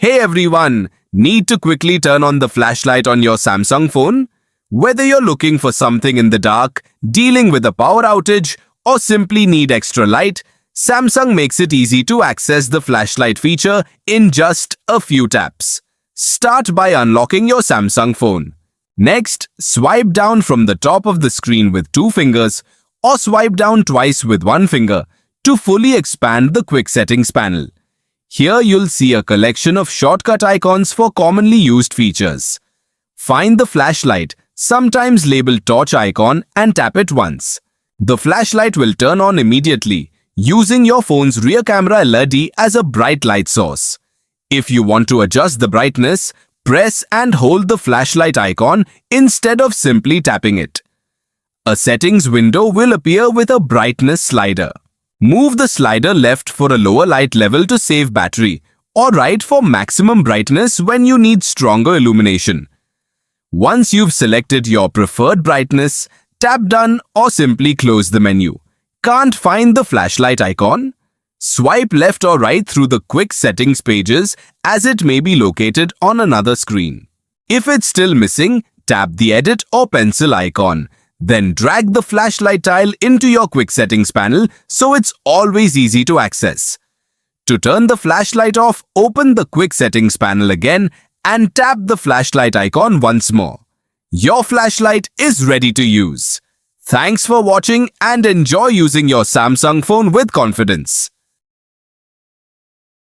Hey everyone! Need to quickly turn on the flashlight on your Samsung phone? Whether you're looking for something in the dark, dealing with a power outage, or simply need extra light, Samsung makes it easy to access the flashlight feature in just a few taps. Start by unlocking your Samsung phone. Next, swipe down from the top of the screen with 2 fingers or swipe down twice with 1 finger to fully expand the quick settings panel. Here you'll see a collection of shortcut icons for commonly used features. Find the flashlight, sometimes labeled torch icon, and tap it once. The flashlight will turn on immediately, using your phone's rear camera LED as a bright light source. If you want to adjust the brightness, press and hold the flashlight icon instead of simply tapping it. A settings window will appear with a brightness slider. Move the slider left for a lower light level to save battery, or right for maximum brightness when you need stronger illumination. Once you've selected your preferred brightness, tap Done or simply close the menu. Can't find the flashlight icon? Swipe left or right through the quick settings pages as it may be located on another screen. If it's still missing, tap the edit or pencil icon. Then drag the flashlight tile into your quick settings panel so it's always easy to access. To turn the flashlight off, open the quick settings panel again and tap the flashlight icon once more. Your flashlight is ready to use. Thanks for watching and enjoy using your Samsung phone with confidence.